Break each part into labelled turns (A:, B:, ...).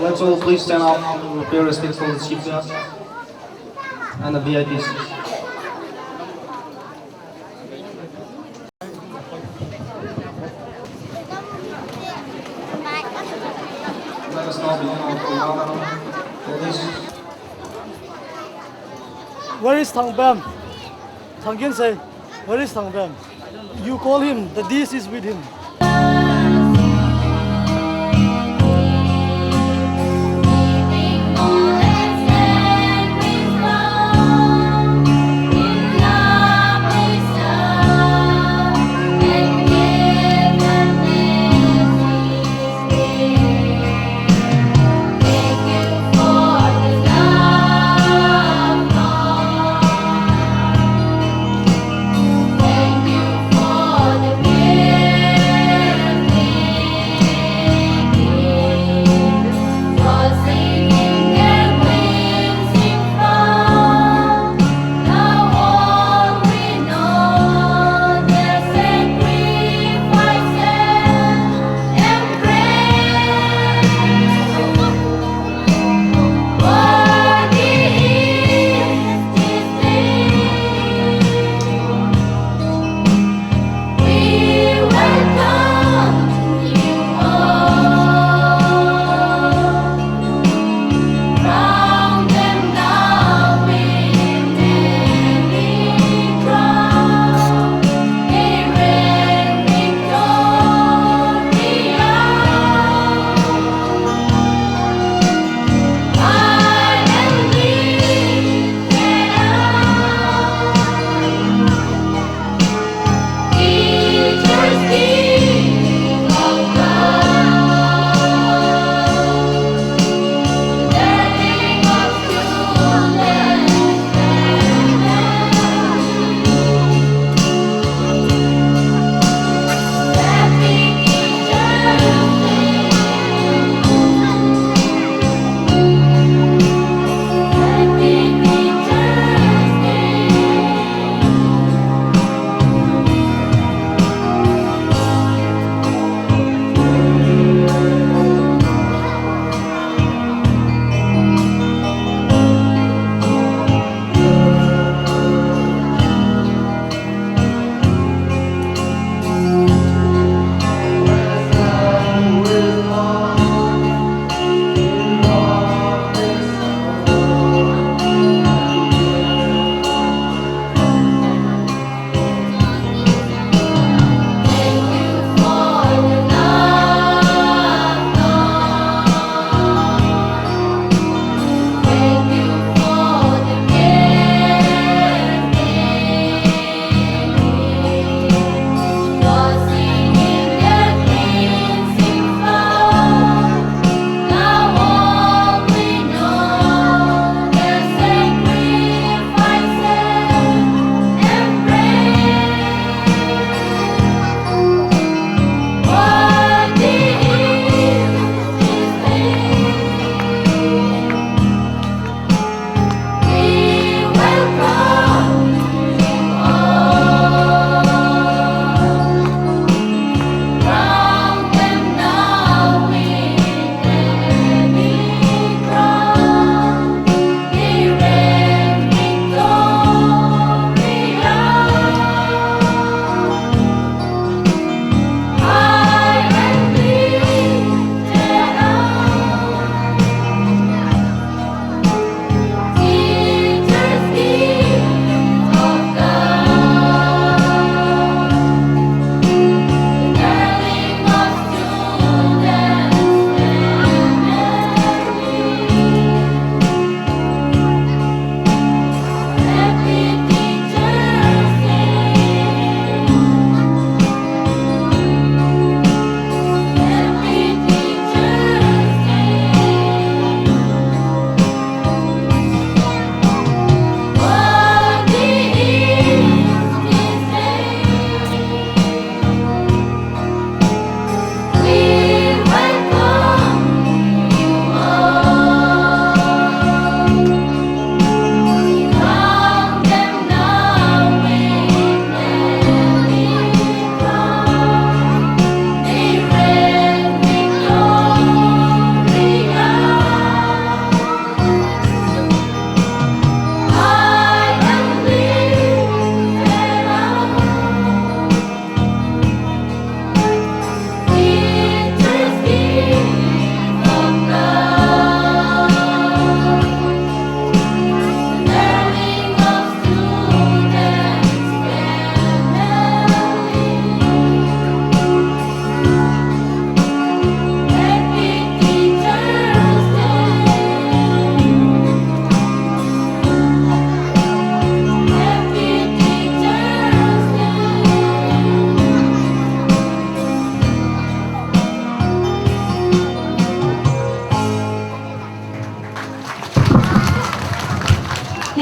A: Let's all please stand up and pay respect for the chief guest and the VIPs. Let us now begin our program. Please.
B: Where is Thang Bam? Thang Kien say, where is Thang Bam? You call him, the dish is with him.
C: Thank you for the gift.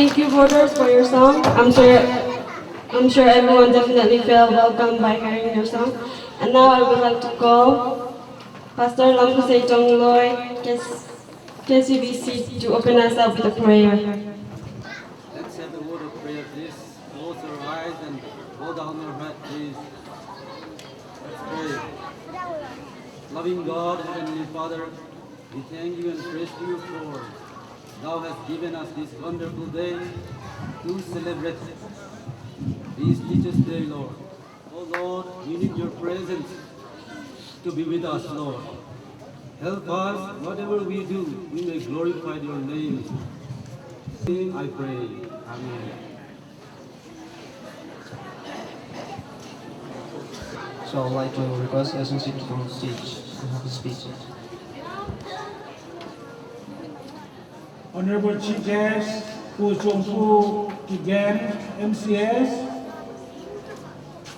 C: Thank you, voters, for your song. I'm sure everyone definitely felt welcome by hearing your song. And now I would like to call Pastor Lamkusei Tongloy, KCBC, to open us up with a prayer.
D: Let's have a word of prayer, please. Close our eyes and bow down our head, please. Let's pray. Loving God, Heavenly Father, we thank you and praise you for Thou hast given us this wonderful day to celebrate these Teachers' Day, Lord. Oh Lord, we need your presence to be with us, Lord. Help us, whatever we do, we may glorify your name. I pray. Amen.
A: So I'd like to request SNC to come on stage to have a speech.
E: Honorable Chief Guest, Pu Chongfu Kigen, MCS,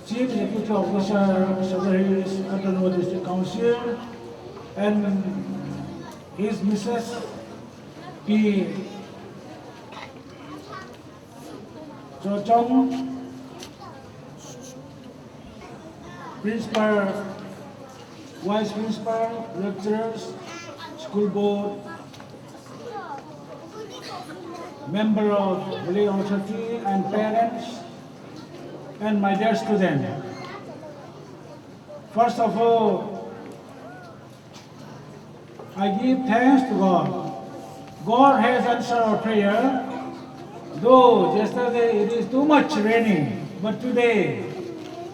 E: Chief Executive Officer, Secretaries, Autonomous District Council, and his Mrs. P. Chochong, Principal, Vice Principal, Lecturers, School Board, member of Valley Authority and parents, and my dear student. First of all, I give thanks to God. God has answered our prayer. Though yesterday it is too much raining, but today,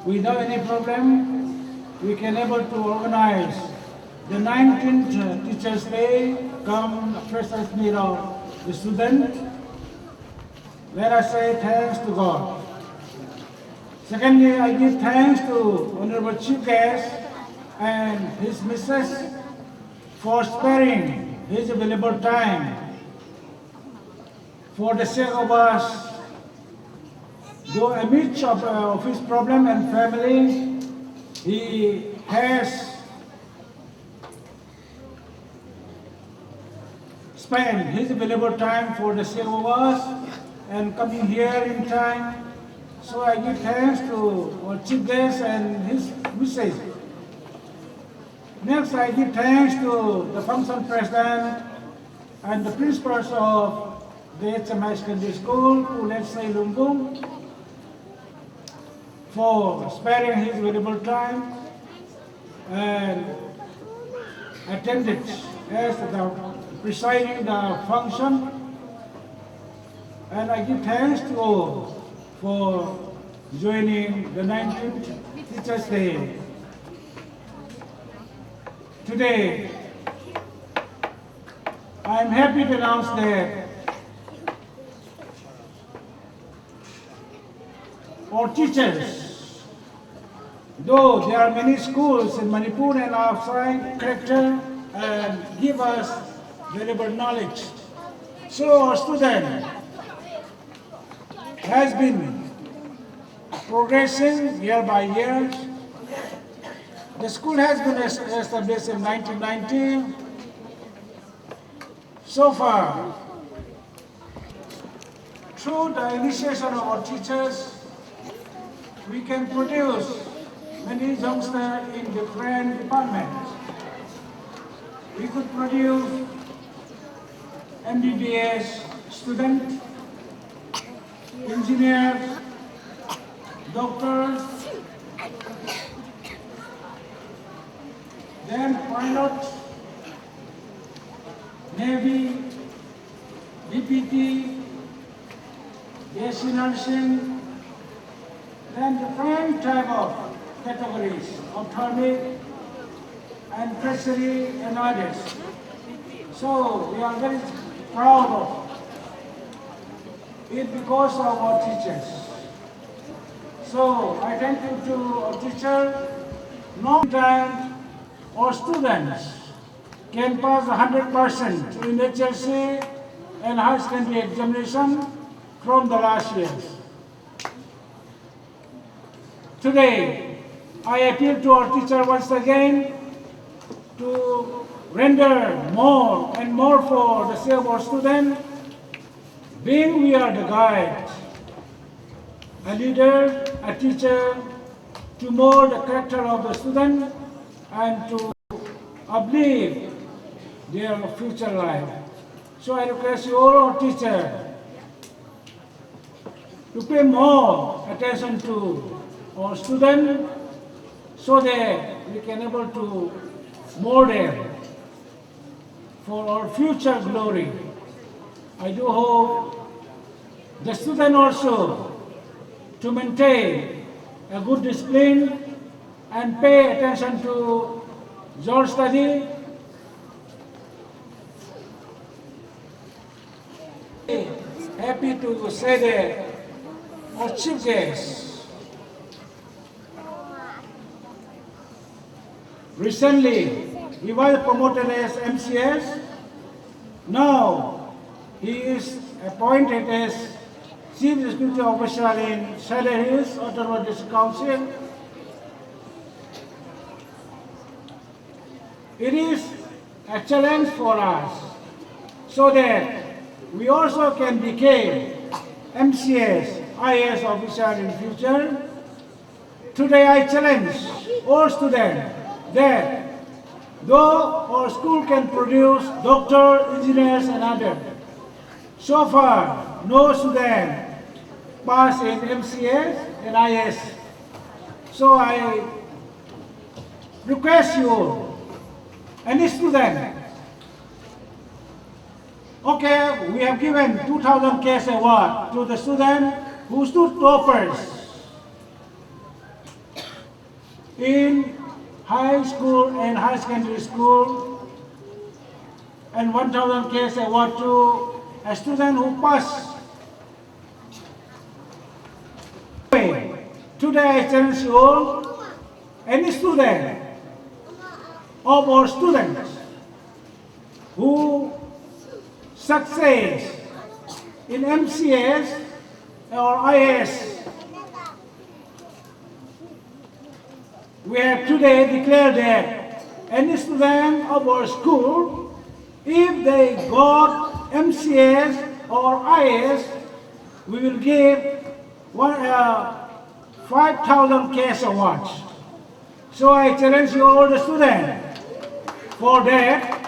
E: without any problem, we can able to organize the 19th Teachers' Day, come freshers meet of the student. Let us say thanks to God. Secondly, I give thanks to Honorable Chief Guest and his missus for sparing his available time for the sake of us. Though amidst of his problem and family, he has spent his available time for the sake of us and coming here in time. So I give thanks to our Chief Guest and his missus. Next, I give thanks to the function president and the principals of the HMI Secondary School, Puletsai Lumbung, for sparing his valuable time and attended as the presiding the function. And I give thanks to all for joining the 19th Teachers' Day. Today, I am happy to announce that our teachers, though there are many schools in Manipur and outside, character and give us valuable knowledge. So our student has been progressing year by year. The school has been established in 1990. So far, through the initiation of our teachers, we can produce many youngsters in different departments. We could produce MBBS students, engineers, doctors, then pilots, Navy, DPT, BSc nursing, then different type of categories, ophthalmic and tertiary and others. So we are very proud of it because of our teachers. So I thank you to our teacher. No time our students can pass 100% in HSC and high secondary examination from the last years. Today, I appeal to our teacher once again to render more and more for the sake of our students, being we are the guide, a leader, a teacher, to mold the character of the student and to uplift their future life. So I request you all our teachers to pay more attention to our students so that we can able to mold them for our future glory. I do hope the student also to maintain a good discipline and pay attention to your study. Happy to say that our chief guest recently he was promoted as MCS. Now he is appointed as Chief Executive Officer in Saleh Hills Autonomous District Council. It is a challenge for us so that we also can become MCS, IAS officer in future. Today I challenge all students that though our school can produce doctor, engineers and others, so far no student passed in MCS and IAS. So I request you, any student, okay, we have given 2,000 cash award to the student who stood toppers in high school and high secondary school, and 1,000 cash award to a student who passed. Today I challenge you all, any student of our students who success in MCS or IS, we have today declared that any student of our school, if they got MCS or IS, we will give 5,000 cash awards. So I challenge you all the students for that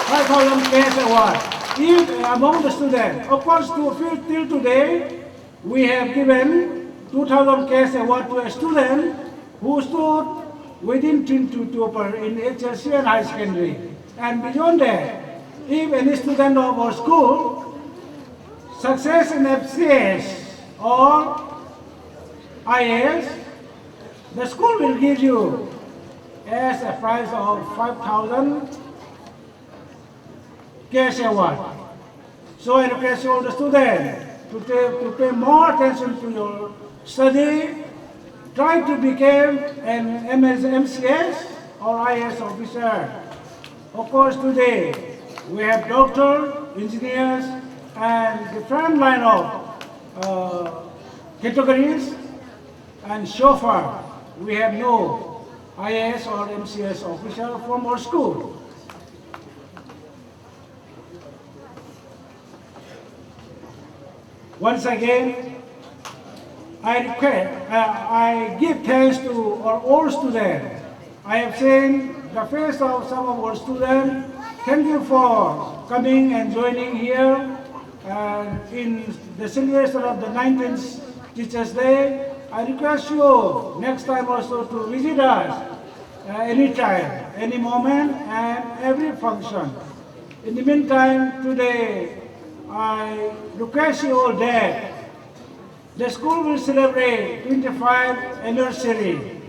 E: 5,000 cash award. If among the students, of course, till today, we have given 2,000 cash award to a student who stood within 22 upper in HSC and high secondary. And beyond that, if any student of our school success in FCS or IAS, the school will give you as a prize of 5,000 cash award. So I request all the students to pay more attention to your study, try to become an MCS or IS officer. Of course, today we have doctors, engineers, and different line of categories, and so far we have no IAS or MCS officer from our school. Once again, I give thanks to our all students. I have seen the face of some of our students. Thank you for coming and joining here in the celebration of the 19th Teachers' Day. I request you next time also to visit us anytime, any moment, and every function. In the meantime, today, I request you all that the school will celebrate 25th anniversary.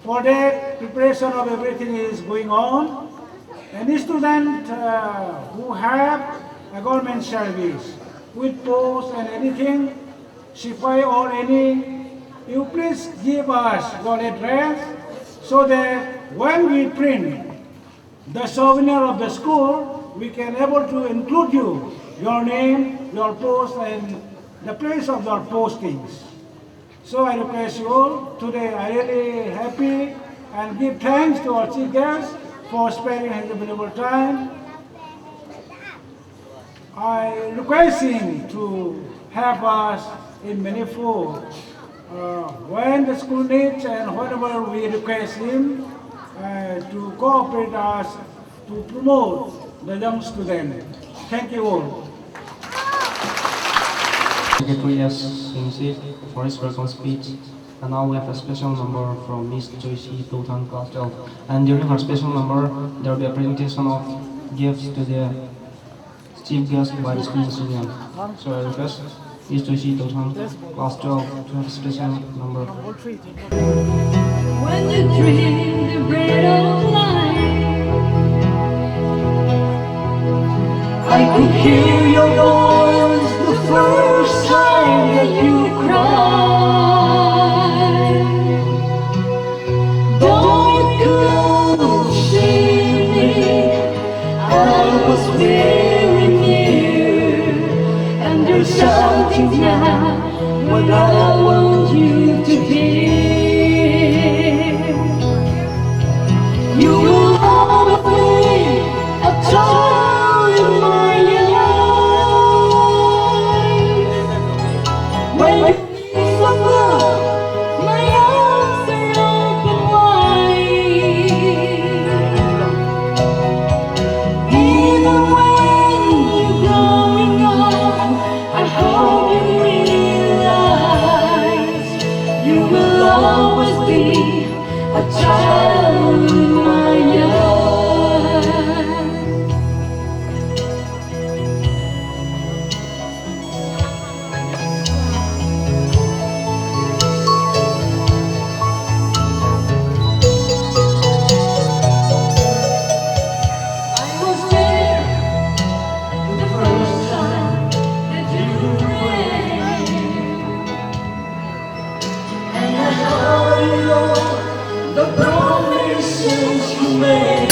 E: For that, preparation of everything is going on. Any student who have a government service with post and anything, Sipai or any, you please give us your address so that when we print the souvenir of the school, we can able to include you, your name, your post, and the place of your postings. So I request you all, today I really happy and give thanks to our chief guest for sparing his available time. I request him to help us in manifold. When the school needs and whatever we request him to cooperate us to promote the young student. Thank you all.
A: Secretary S. Singh for his welcome speech. And now we have a special number from Miss Joyce Totan Class 12. And during her special number, there will be a presentation of gifts to the chief guest by the Students Union. So I request Miss Joyce Totan Class 12 to have a special number.
F: When you drink the bread of life, I could hear your voice the first time that you cried. Though you couldn't see me, I was very near. And there's something now what I want you to hear. You will always be a child in my life. When you need some love, my arms are open wide. Even when you're growing up, I hope you realize you will always be a child in my life. I was there the first time that you ran, and I heard all the promises you made.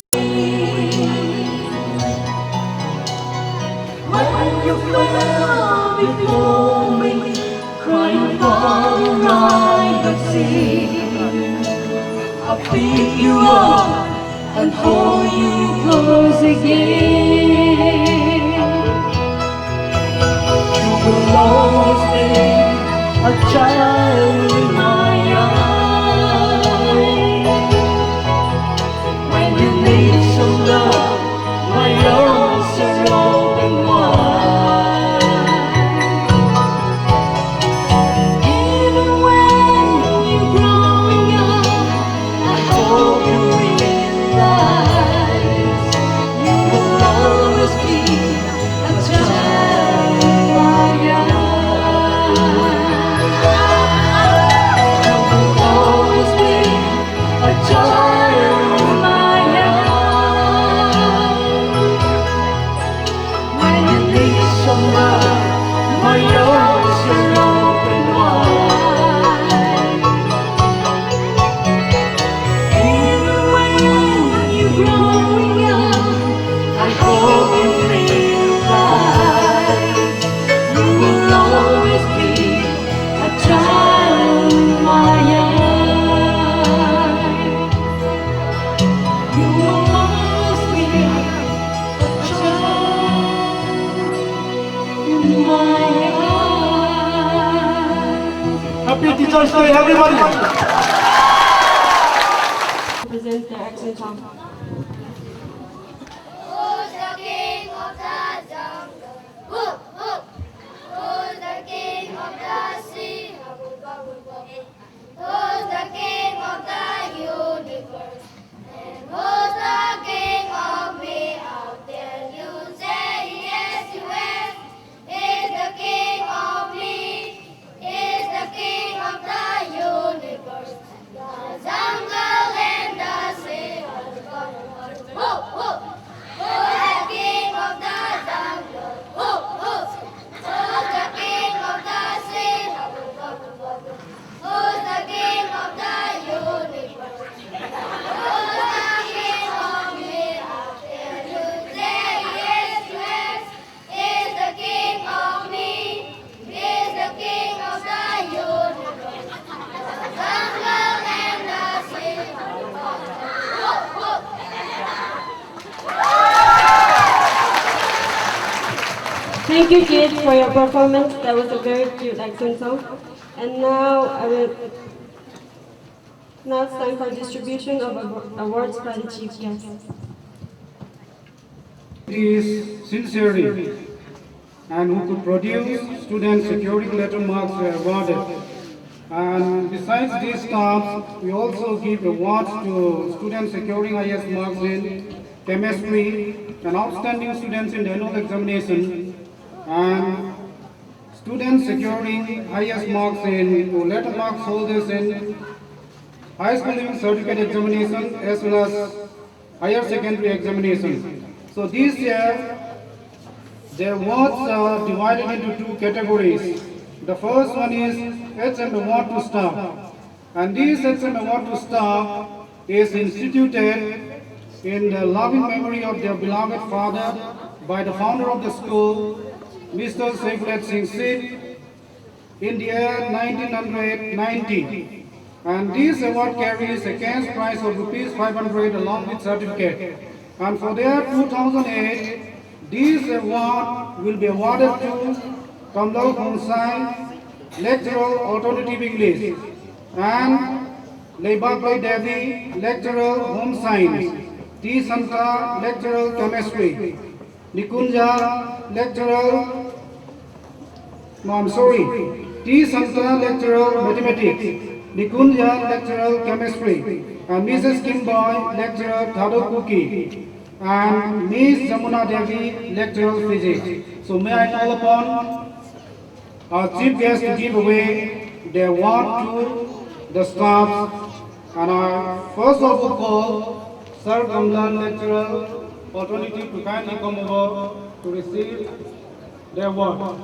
F: When you fell before me, crying for the right of sin, I pick you up and hold you close again. You will always be a child in my eyes. When you need some love, my arms are open wide. Even when you're growing up, I hope you realize you will always be a child in my eyes. You will always be a child in my eyes. When you need some love, my arms are open wide. Even when you're growing up, I hope you realize you will always be a child in my eyes. You will always be a child in my eyes.
B: Happy Teacher's Day, everybody!
C: Present their action song.
G: Who's the king of the jungle? Who? Who's the king of the sea? Who's the king of the universe? And who's the king of me? I'll tell you, say yes, you is. He's the king of me. He's the king of the universe. The jungle and the sea. Who? Who's the king of the jungle? Who's the king of the sea? Who's the king of the
C: Thank you, kids, for your performance. That was a very cute accent song. And now it's time for distribution of awards by the chief guest.
E: It is sincerely and who could produce student security letter marks were awarded. And besides these staffs, we also give awards to students securing highest marks in chemistry and outstanding students in the annual examination, and students securing highest marks in or letter marks holders in high school level certificate examination as well as higher secondary examination. So this year, the awards are divided into two categories. The first one is HM Award to Staff. And this HM Award to Staff is instituted in the loving memory of their beloved father by the founder of the school, Mr. Saifulat Singh Sid, in the year 1990. And this award carries a cash prize of rupees 500 along with certificate. And for the year 2008, this award will be awarded to Kamlal Khonsai, Lecturer Alternative English, and Leibabai Devi, Lecturer Home Science, T. Santa, Lecturer Chemistry, Nikunja, Lecturer, T. Santa, Lecturer Mathematics, Nikunja, Lecturer Chemistry, and Mrs. Kimboy, Lecturer Thadokuki, and Ms. Jamuna Devi, Lecturer Physics. So may I call upon our chief guest to give away the award to the staff, and our first of all call Sir Kamlan, Lecturer Alternative, to kindly come over to receive the award.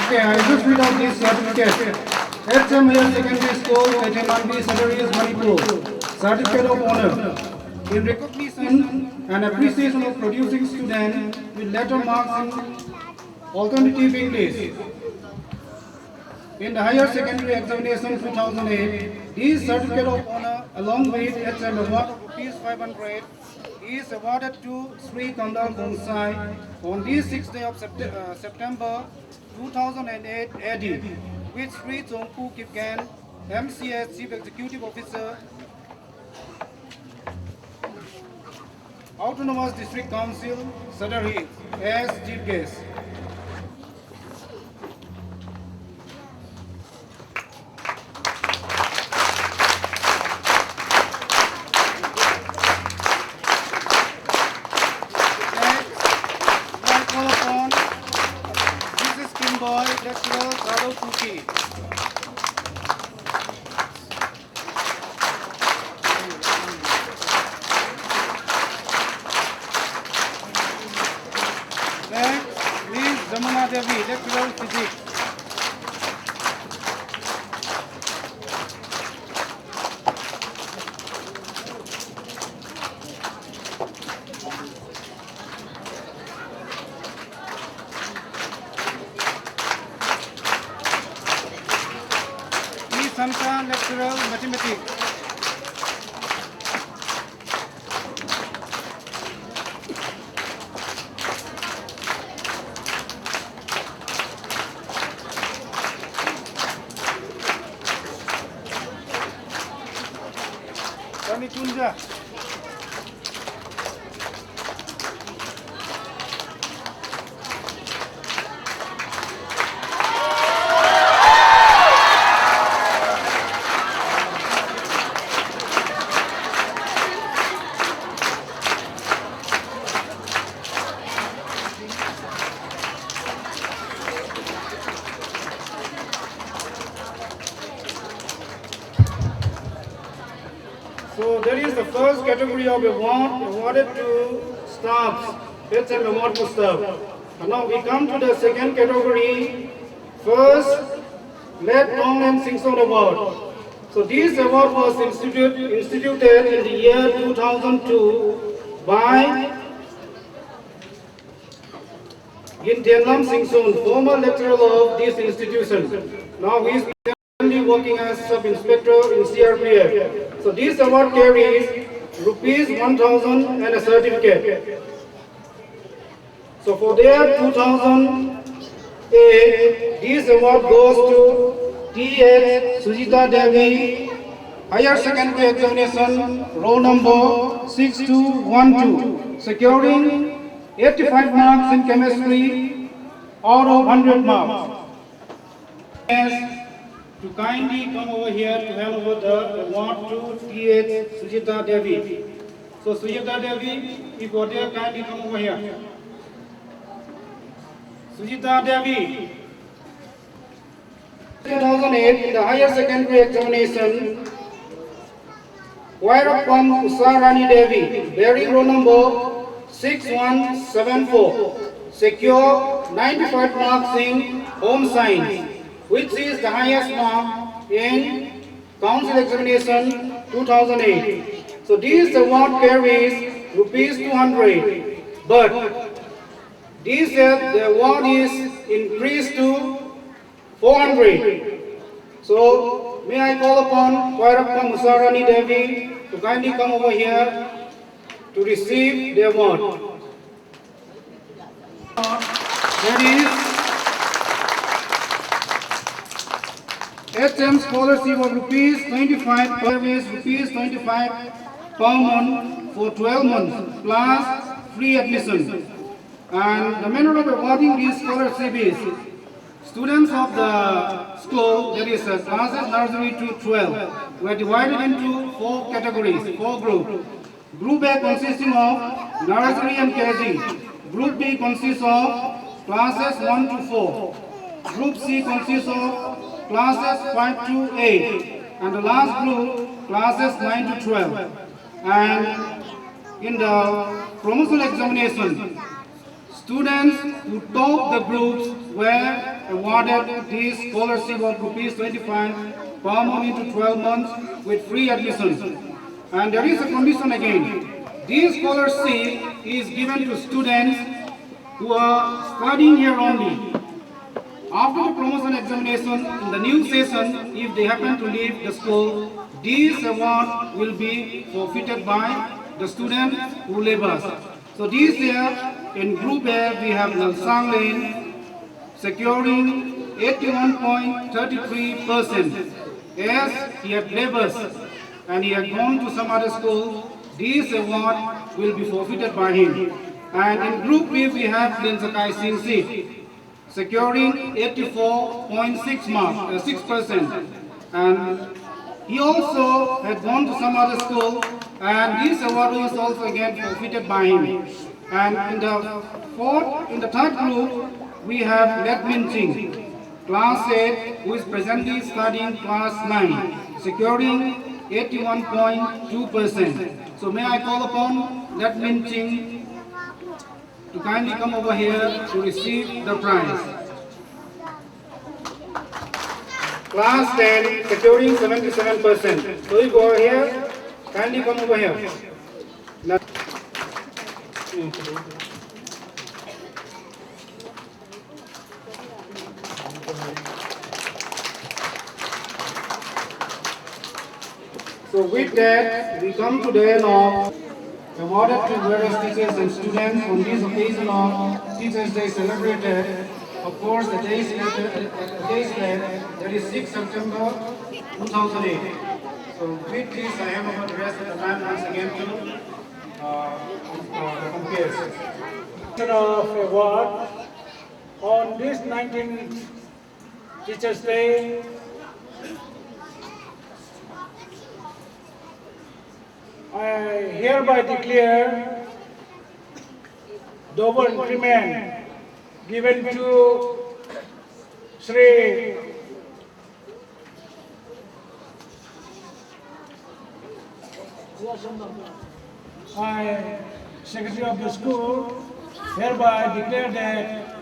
E: Okay, I just read out this certificate. HM Higher Secondary School, HMRB, Salaries, Manipur. Certificate of Honor. In recognition and appreciation of producing students with letter marks in alternative English. In the Higher Secondary Examination 2008, this Certificate of Honor along with HM Award of rupees 500 is awarded to Sri Kamlal Khonsai on this 6th day of September 2008 AD, with Sri Chongpu Kipkan, MCS Chief Executive Officer, Autonomous District Council, Sadar Hills, as chief guest. Lecturer Rado Kuki. Next, Ms. Jamuna Devi, Lecturer Physics. Santa, Lecturer Mathematics. Kami Kunja. So that is the first category of award awarded to staffs. It's an award to staff. And now we come to the second category. First Let Tonglen Singson Award. So this award was instituted in the year 2002 by Yin Tianlam Singson, former lecturer of this institution. Now he is currently working as sub-inspector in CRPF. So this award carries rupees 1,000 and a certificate. So for their 2008, this award goes to T.H. Sujita Devi, Higher Secondary Examination, roll number 6212, securing 85 marks in chemistry out of 100 marks. Yes, to kindly come over here to hand over the award to T.H. Sujita Devi. So Sujita Devi, if you are there, kindly come over here. Sujita Devi. 2008, in the higher secondary examination, Vairappam Usarani Devi, bearing roll number 6174, secure 95 marks in home science, which is the highest mark in council examination 2008. So this award carries rupees 200, but this year the award is increased to 400. So may I call upon Vairappam Usarani Devi to kindly come over here to receive the award. That is HM scholarship of rupees 25 per service, rupees 25 per month for 12 months plus free admission. And the manner of awarding this scholarship is students of the school, that is classes nursery to 12, were divided into 4 categories, 4 groups. Group A consisting of nursery and KG. Group B consists of classes 1 to 4. Group C consists of classes 5 to 8. And the last group, classes 9 to 12. And in the promotional examination, students who top the groups were awarded this scholarship of rupees 25 per month into 12 months with free admission. And there is a condition again. This scholarship is given to students who are studying here only. After the promotion examination in the new session, if they happen to leave the school, this award will be forfeited by the students who leave us. So this year, in Group A, we have Nalsang Lane securing 81.33%. As he had left us and he had gone to some other school, this award will be forfeited by him. And in Group B, we have Lensakai Singh Seat securing 84.6 marks, 6%. And he also had gone to some other school, and this award was also again forfeited by him. And in the third group, we have Let Min Ching, class 8, who is presently studying class 9, securing 81.2%. So may I call upon Let Min Ching to kindly come over here to receive the prize. Class 10, securing 77%. So you go over here, kindly come over here. Now, so with that, we come to the end of awarded to various teachers and students on this occasion of Teachers' Day celebrated. Of course, the days later, that is 6 September 2008. So with this, I hand over the rest of the time once again to the compeers.
H: Of award on this 19th Teachers' Day. I hereby declare the award increment given to Sri I, Secretary of the School, hereby declare that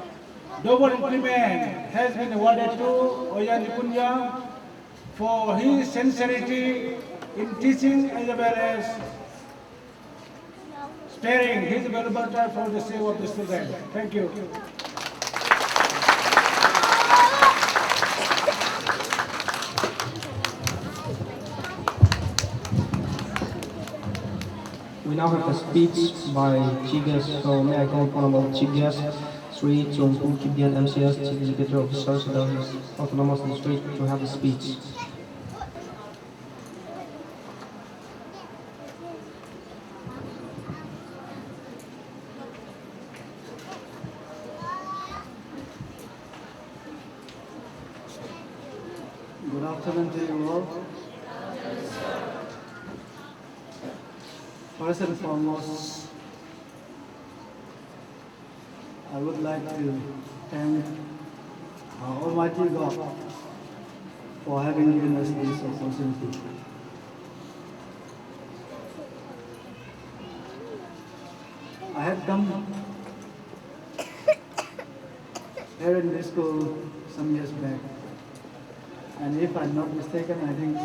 H: double increment has been awarded to Oyan Lipunya for his sincerity in teaching as well as sparing his valuable time for the sake of the student. Thank you.
A: We now have a speech by Chief Guest, so may I call upon about Chief Guest, Sri Chongpu Kibian MCS, Chief Executive Officer of the Autonomous District, to have a speech.
B: Good afternoon to you all. First and foremost, I would like to thank our Almighty God for having given us this opportunity. I had come here in this school some years back, and if I'm not mistaken, I think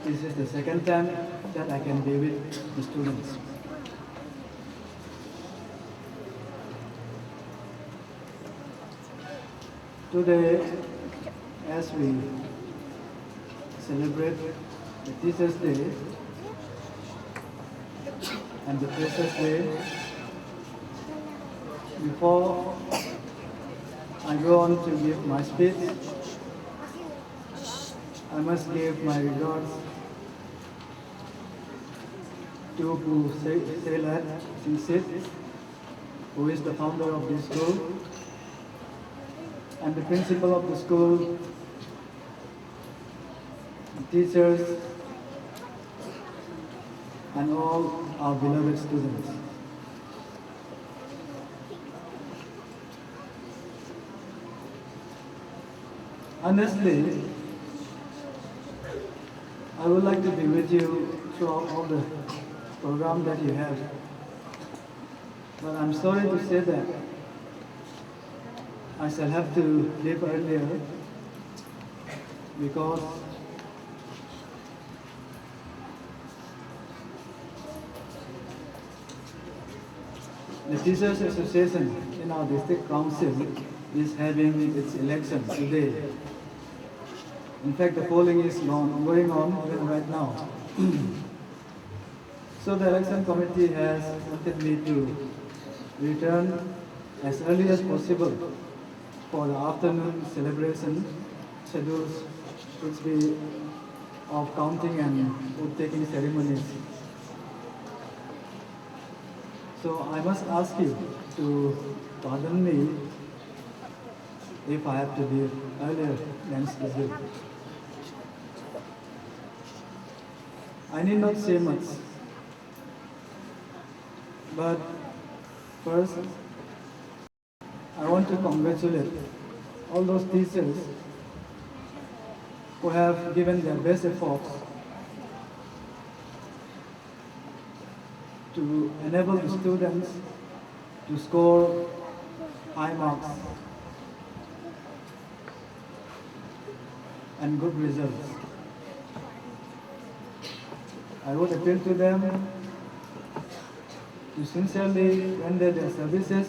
B: this is the second time that I can be with the students. Today, as we celebrate the Teachers' Day and the Freshers' Day, before I go on to give my speech, I must give my regards to Pu Selat Singsit, who is the founder of this school, and the principal of the school, the teachers, and all our beloved students. Honestly, I would like to be with you throughout all the program that you have. But I'm sorry to say that I shall have to leave earlier because the Teachers Association in our district council is having its election today. In fact, the polling is going on even right now. So the election committee has wanted me to return as early as possible for the afternoon celebration schedules, which be of counting and vote-taking ceremonies. So I must ask you to pardon me if I have to leave earlier than scheduled. I need not say much, but first, I want to congratulate all those teachers who have given their best efforts to enable the students to score high marks and good results. I would appeal to them to sincerely render their services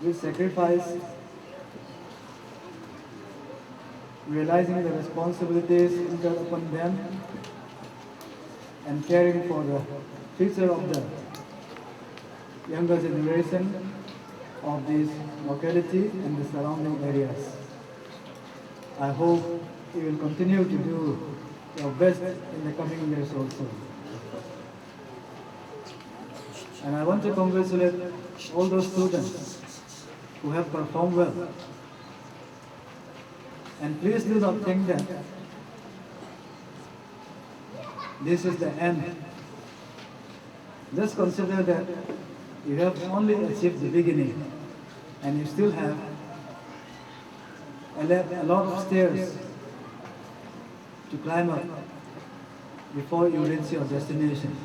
B: with sacrifice, realizing the responsibilities incurred upon them and caring for the future of the younger generation of this locality and the surrounding areas. I hope you will continue to do your best in the coming years also. And I want to congratulate all those students who have performed well. And please do not think that this is the end. Just consider that you have only achieved the beginning and you still have a lot of stairs to climb up before you reach your destination.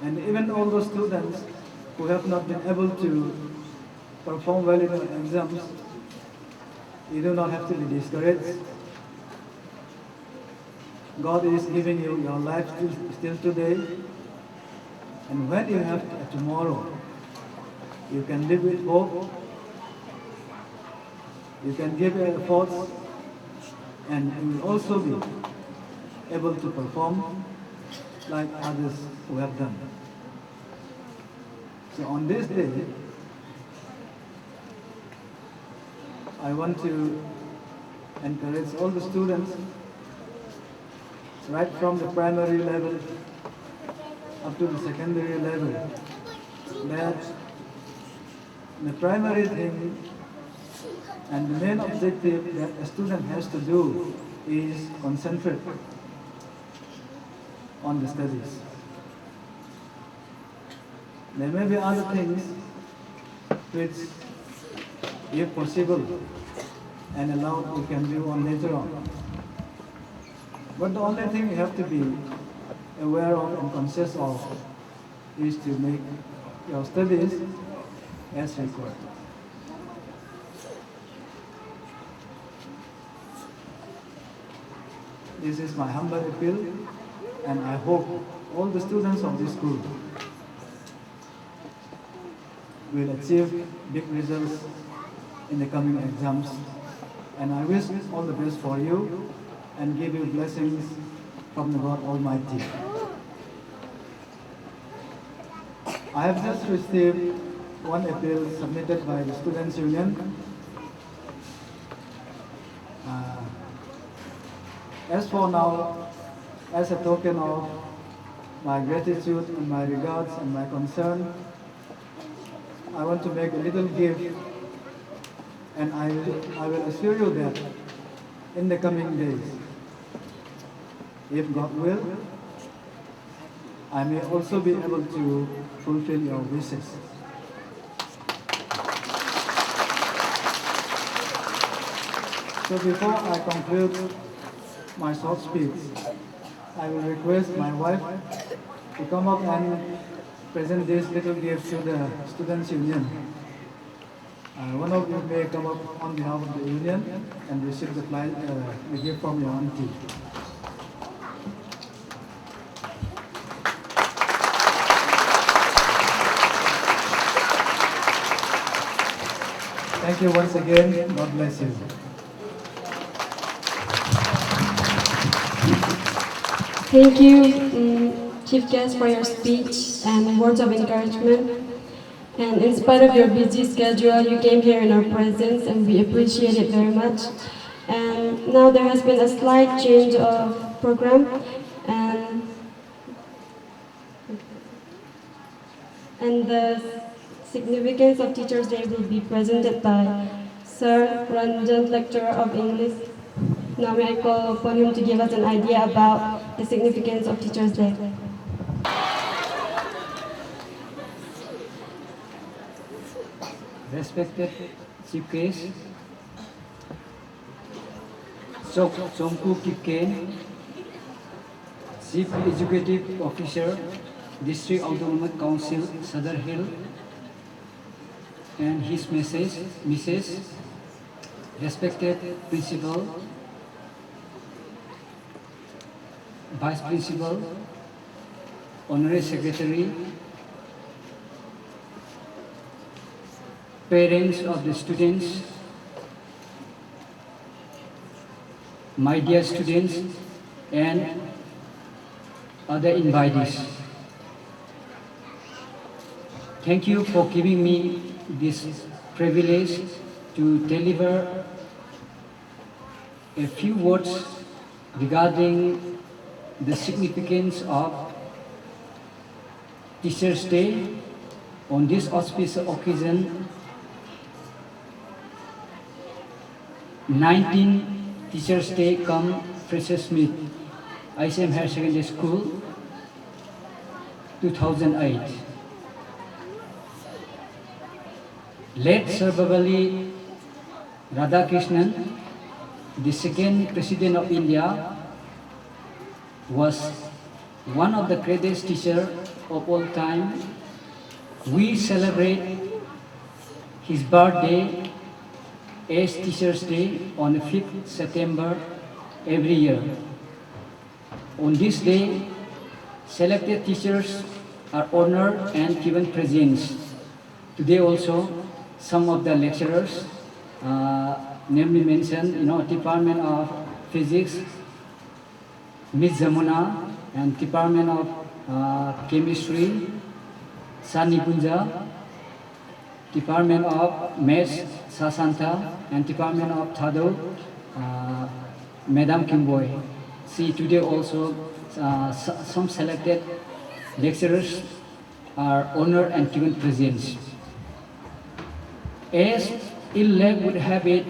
B: And even all those students who have not been able to perform well in your exams, you do not have to be discouraged. God is giving you your life still today, and when you have tomorrow, you can live with hope, you can give your efforts, and you will also be able to perform like others who have done. So on this day, I want to encourage all the students, right from the primary level up to the secondary level, that the primary thing and the main objective that a student has to do is concentrate on the studies. There may be other things which, if possible and allowed, we can do on later on. But the only thing you have to be aware of and conscious of is to make your studies as required. This is my humble appeal, and I hope all the students of this school will achieve big results in the coming exams. And I wish all the best for you and give you blessings from the God Almighty. I have just received one appeal submitted by the Students' Union. As for now, as a token of my gratitude and my regards and my concern, I want to make a little gift, and I will assure you that in the coming days, if God will, I may also be able to fulfill your wishes. So before I conclude my short speech, I will request my wife to come up and present this little gift to the Students' Union. One of you may come up on behalf of the union and receive the gift from your auntie. Thank you once again. God bless you.
C: Thank you, Chief Guest, for your speech and words of encouragement. And in spite of your busy schedule, you came here in our presence, and we appreciate it very much. And now there has been a slight change of program, and the significance of Teachers' Day will be presented by Sir Ranjan, Lecturer of English. Now may I call upon him to give us an idea about the significance of Teachers' Day.
I: Respected Chief Guest, Songku Kipken, Chief Executive Officer, District Autonomous Council, Sadar Hill, and his Mrs. Respected Principal, Vice Principal, Honorary Secretary, parents of the students, my dear students, and other invitees. Thank you for giving me this privilege to deliver a few words regarding the significance of Teachers' Day. On this auspicious occasion, 19 Teachers' Day come Freshers Meet, ICM Higher Secondary School, 2008. Late Sarvapalli Radhakrishnan, the second President of India, was one of the greatest teachers of all time. We celebrate his birthday as Teachers' Day on the 5th September every year. On this day, selected teachers are honored and given presents. Today also, some of the lecturers, namely mentioned, Department of Physics, Ms. Zamuna, and Department of Chemistry, Sani Punja, Department of Maths, Sasanta, and Department of Thado, Madam Kimboy. See, today also some selected lecturers are honored and given presents. As ill-luck would have it,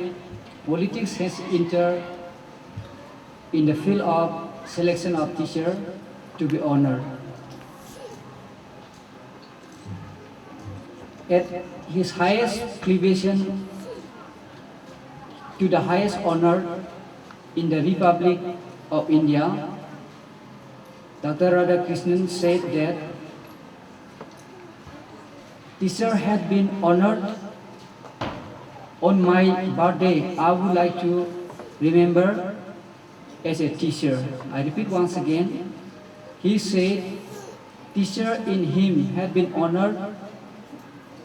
I: politics has entered in the field of selection of teachers to be honored. At his highest elevation to the highest honor in the Republic of India, Dr. Radhakrishnan said that teacher had been honored on my birthday. I would like to remember as a teacher. I repeat once again, he said teacher in him had been honored,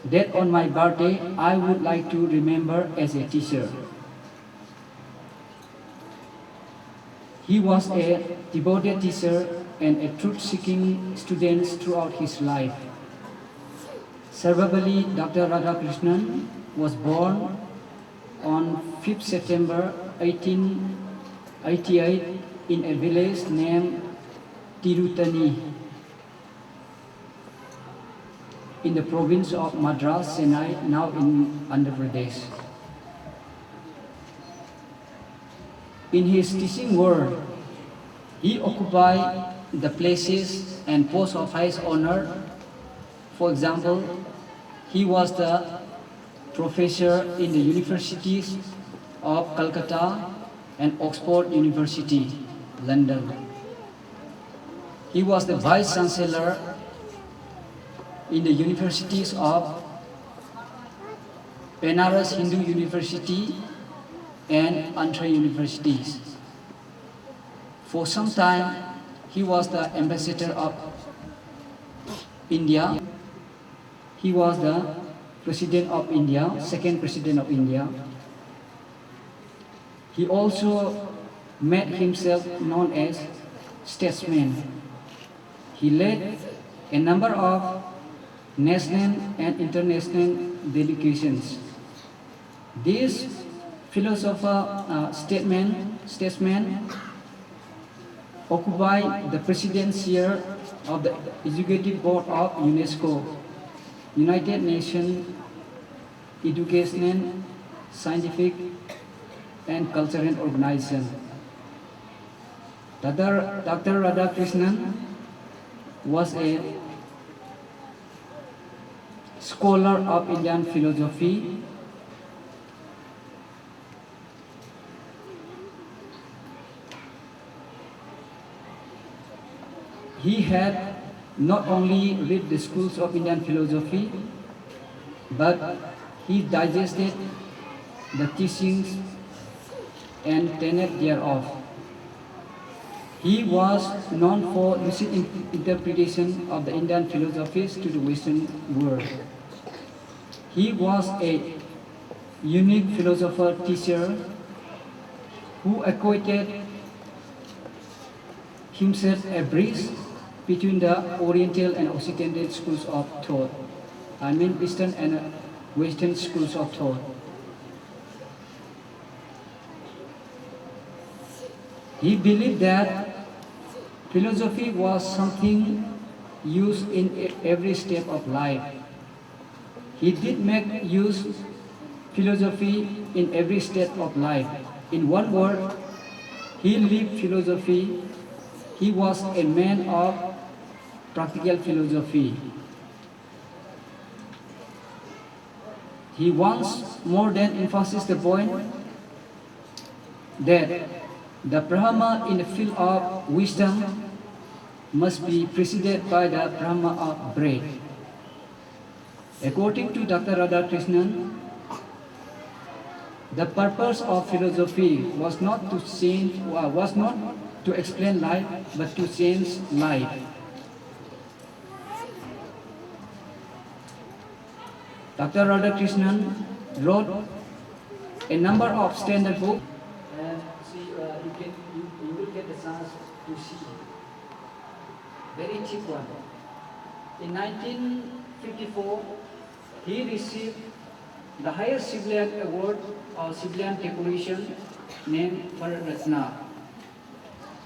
I: that on my birthday I would like to remember as a teacher. He was a devoted teacher and a truth-seeking student throughout his life. Sarvapalli Dr. Radhakrishnan was born on 5th September 1888 in a village named Tirutani in the province of Madras, Chennai, now in Andhra Pradesh. In his teaching world, he occupied the places and posts of highest honor. For example, he was the professor in the universities of Calcutta and Oxford University, London. He was the vice chancellor in the universities of Benares Hindu University and Andhra universities. For some time, he was the ambassador of India. He was the president of India, second president of India. He also made himself known as statesman. He led a number of national and international delegations. This statesman occupied the presidency chair of the Executive Board of UNESCO, United Nations Educational, Scientific and Cultural Organization. Dr. Radhakrishnan was a scholar of Indian philosophy. He had not only read the schools of Indian philosophy, but he digested the teachings and tenet thereof. He was known for lucid interpretation of the Indian philosophies to the Western world. He was a unique philosopher teacher who equated himself a bridge between the Oriental and Occidental schools of thought. I mean Eastern and Western schools of thought. He believed that philosophy was something used in every step of life. He did make use philosophy in every step of life. In one word, he lived philosophy. He was a man of practical philosophy. He once more than emphasized the point that the Brahma in the field of wisdom must be preceded by the Brahma of bread. According to Dr. Radhakrishnan, the purpose of philosophy was not to explain life, but to change life. Dr. Radhakrishnan wrote a number of standard books, and you will get the chance to see. Very cheap one. In 1954, he received the highest civilian award or civilian decoration named Bharat Ratna.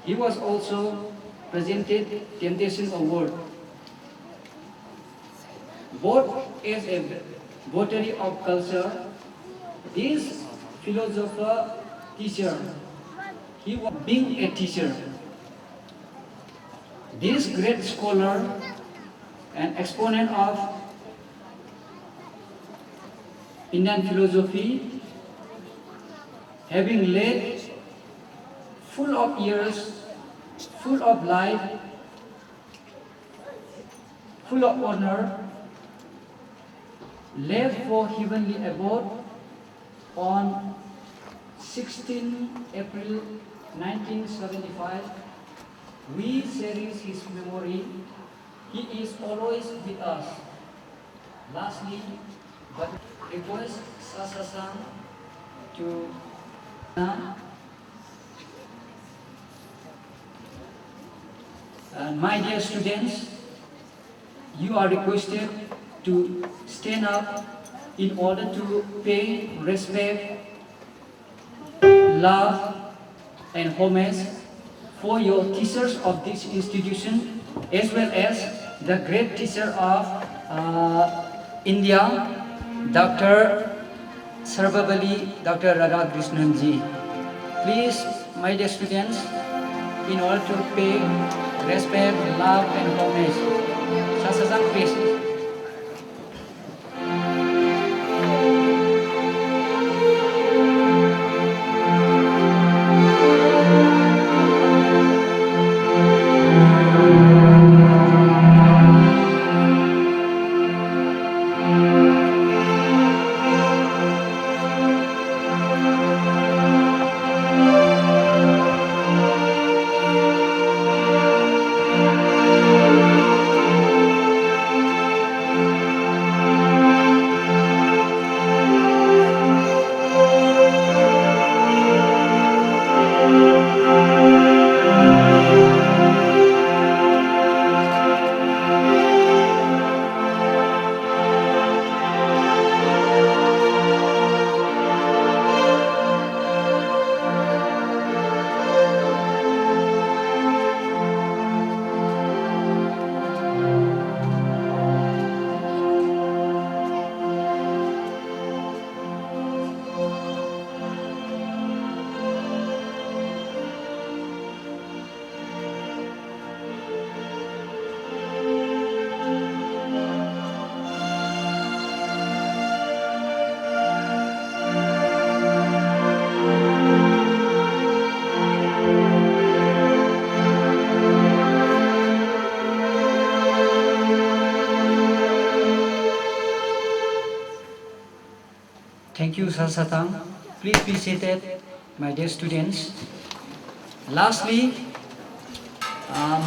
I: He was also presented Temptation Award. Both as a votary of culture, this philosopher, teacher, he was being a teacher. This great scholar and exponent of Indian philosophy, having led full of years, full of life, full of honor, left for heavenly abode on 16 April 1975. We cherish his memory. He is always with us. Lastly, but request Sasa-san to my dear students, you are requested to stand up in order to pay respect, love, and homage for your teachers of this institution, as well as the great teacher of India, Dr. Sarvapalli, Dr. Radhakrishnan ji. Please, my dear students, in order to pay respect, love, and homage, Sasa-san, please. Thank you, Sasatang. Please be seated, my dear students. Lastly,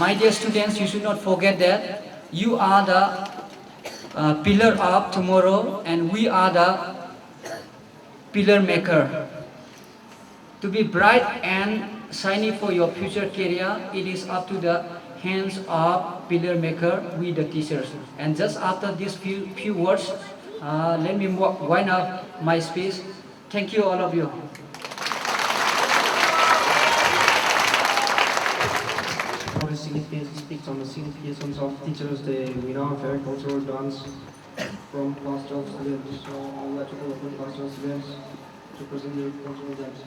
I: my dear students, you should not forget that you are the pillar of tomorrow, and we are the pillar maker. To be bright and shiny for your future career, it is up to the hands of pillar maker, we the teachers. And just after these few words, let me wind up my speech. Thank you, all of you.
A: For the significance speaks on the significance of Teachers Day, we now have a cultural dance from class 12 students. So I would like to call upon class 12 students to present their cultural dance.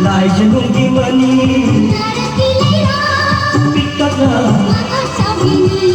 F: Lai janung di mani, pikat na.